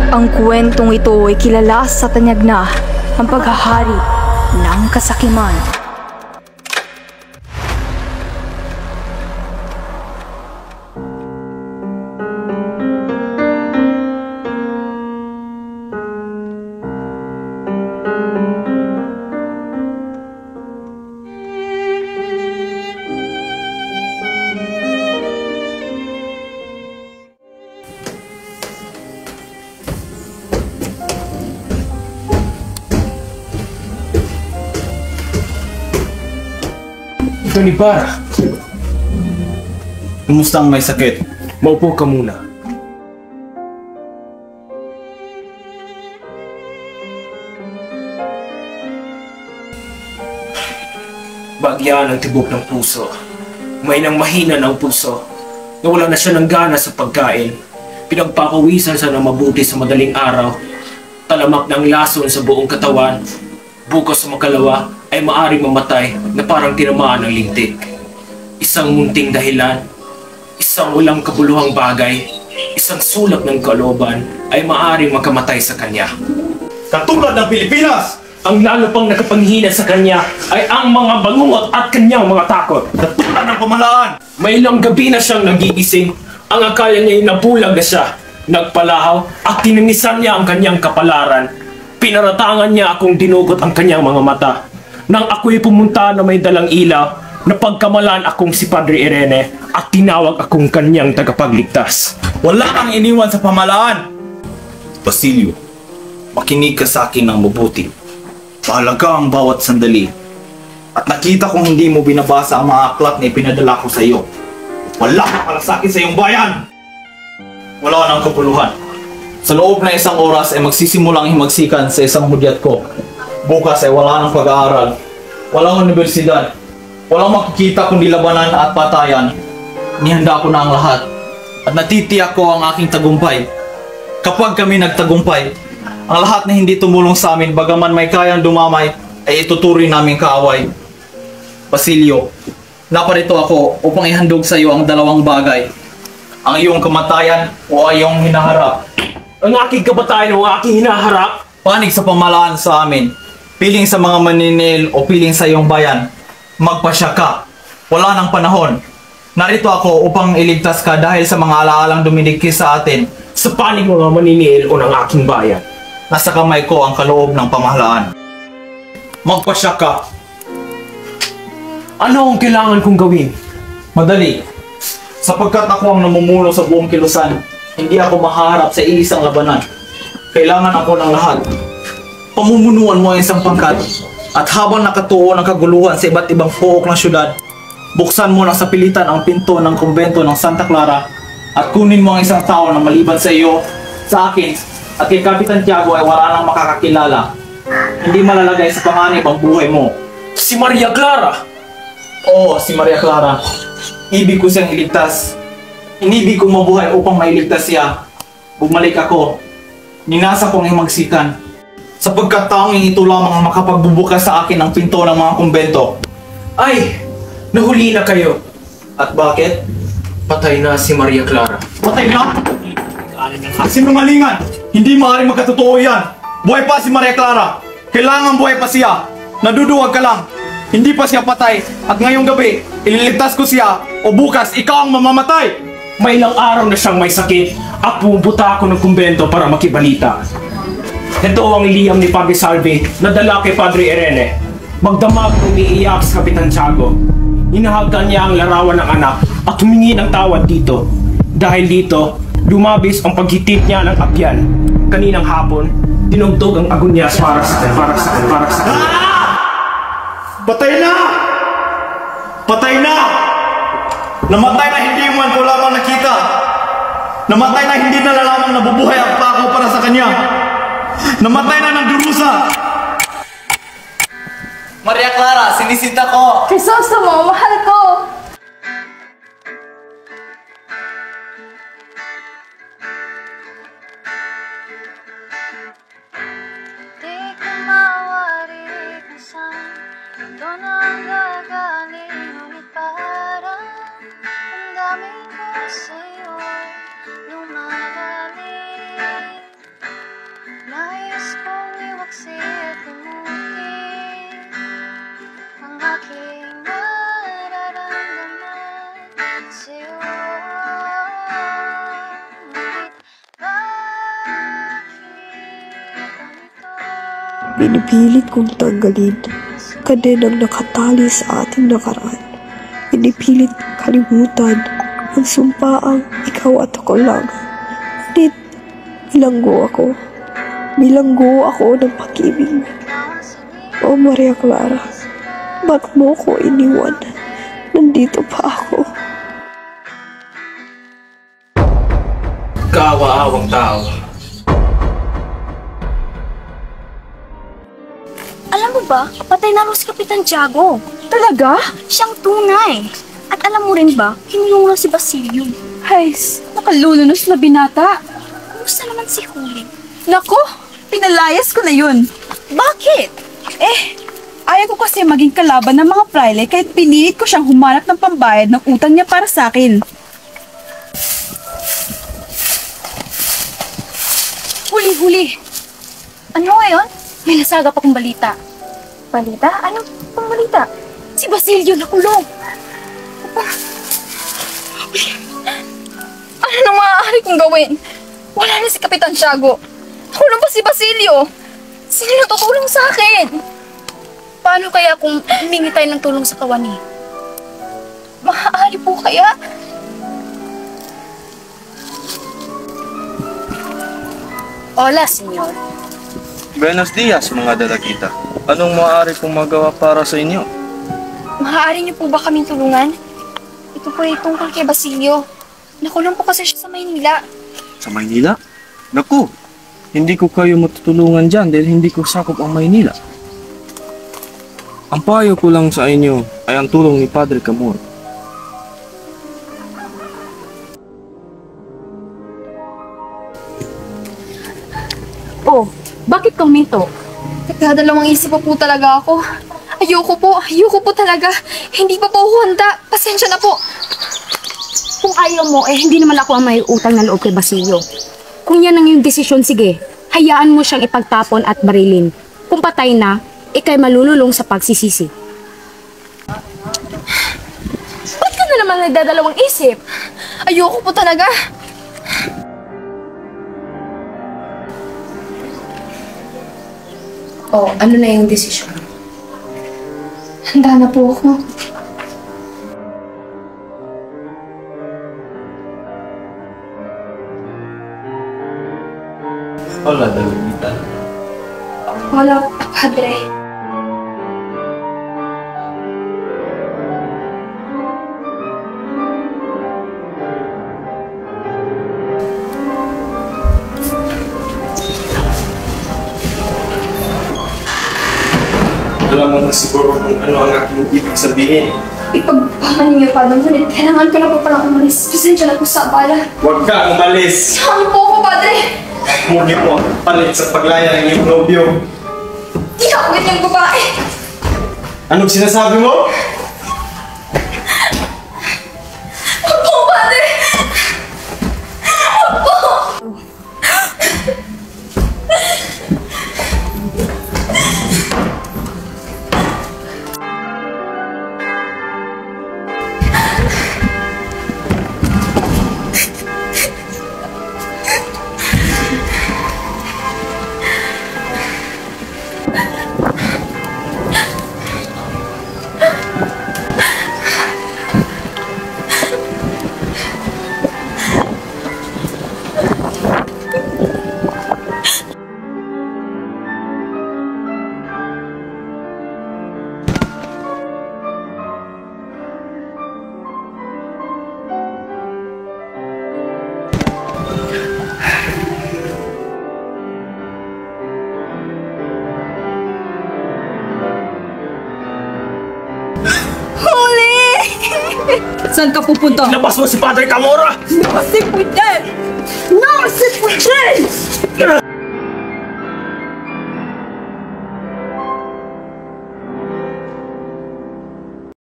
Ang kwentong ito ay kilala sa tanyag na ang paghahari ng kasakiman. Tony Para, kumusta ang may sakit? maupo ka muna. Bagyaan ang tibok ng puso. May nang mahina ng puso. Nawala na siya ng gana sa pagkain. Pinagpapawisan siya ng mabuti sa madaling araw. Talamak ng lason sa buong katawan. Bukas sa makalawa ay maaring mamatay na parang tinamaan ng lintik. Isang munting dahilan, isang walang kabuluhang bagay, isang sulak ng kalooban ay maaring makamatay sa kanya. Katulad ng Pilipinas! Ang lalo pang nakapanghina sa kanya ay ang mga bangungot at kanyang mga takot. Katulad ng pamahalaan! May ilang gabi na siyang nagigising. Ang akala niya ay nabulag na siya. Nagpalahaw at tininisan niya ang kanyang kapalaran. Pinaratangan niya akong dinugot ang kanyang mga mata. Nang ako'y pumunta na may dalang ilaw, napagkamalan akong si Padre Irene at tinawag akong kanyang tagapagligtas. Wala kang iniwan sa pamahalaan! Basilio, makinig ka sa akin ng mabuti. Mahalaga ang bawat sandali. At nakita kong hindi mo binabasa ang mga aklat na ipinadala ko sa iyo. Wala kang palasakit sa iyong bayan! Wala nang kapuluhan. Sa loob na isang oras ay magsisimulang himagsikan sa isang hudyat ko. Bukas ay wala ng pag-aaral, walang universidad, walang makikita kundi labanan at patayan. Nihanda ko na ang lahat at natitiyak ko ang aking tagumpay. Kapag kami nagtagumpay, ang lahat na hindi tumulong sa amin bagaman may kayang dumamay ay ituturing namin kaaway. Basilio, naparito ako upang ihandog sa iyo ang dalawang bagay. Ang iyong kamatayan o ay iyong hinaharap. Ang aking kabatayan o aking hinaharap? Panig sa pamahalaan sa amin. Piling sa mga maninil o piling sa iyong bayan. Magpasya ka. Wala ng panahon. Narito ako upang iligtas ka dahil sa mga alaalang dumidikis sa atin. Sa panig mga maninil o ng aking bayan. Nasa kamay ko ang kaloob ng pamahalaan. Magpasya ka. Ano ang kailangan kong gawin? Madali. Sapagkat ako ang namumuno sa buong kilusan, hindi ako maharap sa iisang labanan. Kailangan ako ng lahat. Pamumunuan mo ang isang pangkat at habang nakatuon ang kaguluhan sa iba't ibang pook ng syudad, buksan mo ng sapilitan ang pinto ng kumbento ng Santa Clara at kunin mo ang isang tao na maliban sa iyo, sa akin, at kay Kapitan Tiago ay wala nang makakakilala. Hindi malalagay sa panganib ang buhay mo. Si Maria Clara! Oo, si Maria Clara. Ibig ko siyang iligtas. Inibig ko mabuhay upang mailigtas siya. Bumalik ako. Ninasa kong himagsikan. Sapagkat tanging ito lamang ang makapagbubukas sa akin ng pinto ng mga kumbento. Ay! Nahuli na kayo. At bakit? Patay na si Maria Clara. Patay na! Sinungalingan! Hindi maaaring magkatotoo yan! Buhay pa si Maria Clara! Kailangan buhay pa siya! Naduduwag ka lang! Hindi pa siya patay at ngayong gabi, ililigtas ko siya o bukas ikaw ang mamamatay! May ilang araw na siyang may sakit at pumunta ako ng kumbento para makibalita. Ito ang liyam ni Padre Salvi na dala kay Padre Irene. Magdamag umiiyak sa Kapitan Tiago. Hinahagan niya ang larawan ng anak at humingi ng tawad dito. Dahil dito, lumabis ang paghitit niya ng apyan. Kaninang hapon, tinugtog ang agonyas para sa akin. Patay na! Patay na! Namatay na hindi man ko lamang nakita. Namatay na hindi na lamang nabubuhay ang pako para sa kanya. Namatay na ng durusa. Maria Clara, sinisita ko. Crisostomo, mahal ko! Pinipilit kong tanggalin kadenang nakatali sa ating nakaraan. Pinipilit kalimutan ang sumpaang ikaw at ako lang. Ngunit, bilanggo ako. Bilanggo ako ng pag-ibig. O Maria Clara, ba't mo ko iniwan? Nandito pa ako. Kaawa-awang tao. Alam mo ba, patay na raw si Kapitan Tiago. Talaga? Siyang tunay. At alam mo rin ba, kinulong raw si Basilio. Hays, nakalulunos na binata. Kumusta naman si Huli? Nako, pinalayas ko na yun. Bakit? Ayaw ko kasi maging kalaban ng mga praile kahit pinilit ko siyang humanap ng pambayad ng utang niya para sa akin. Huli. Ano ngayon? May nasaga pa kong balita. Balita? Anong pang balita? Si Basilio nakulong. Ano nang maaari kong gawin? Wala na si Kapitan Tiago. Nakulong pa si Basilio. Sino na tutulong sa akin? Paano kaya kung humingi tayo ng tulong sa kawani? Maaari po kaya? Hola, senyor. Buenos dias, mga dalagita. Anong maaari pong magawa para sa inyo? Maaari niyo po ba kaming tulungan? Ito po ay tungkol kay Basilio. Nakulong po kasi siya sa Maynila. Sa Maynila? Naku, hindi ko kayo matutulungan dyan dahil hindi ko sakop ang Maynila. Ang payo ko lang sa inyo ay ang tulong ni Padre Camor. Oh, bakit kang minto? Nagdadalawang isip po talaga ako. Ayoko po talaga. Hindi pa po ako handa. Pasensya na po. Kung ayaw mo, hindi naman ako ang may utang na loob kay Basilio. Kung yan ang iyong desisyon, sige, hayaan mo siyang ipagtapon at barilin. Kung patay na, ikay malululong sa pagsisisi. Ba't ka na naman nagdadalawang isip? Ayoko po talaga. Oh, ano na yung desisyon? Handa na po ako. Hola, dalagita. Wala, Padre. Alam mo na siguro kung ano ang aking ibig sabihin. Ipagpamanin niyo, Padre. Ngunit kailangan ko na po palang umalis. Pasensya na po sa abala. Huwag ka umalis! Saan po ako, Padre? Muli mo palit sa paglaya ng iyong nobyo. Di ako ganyang babae. Anong sinasabi mo? Huwag po, Padre! Huwag po! Saan ka pupunta? Labas mo si Padre Camora! No, si Puyen! No, si Puyen!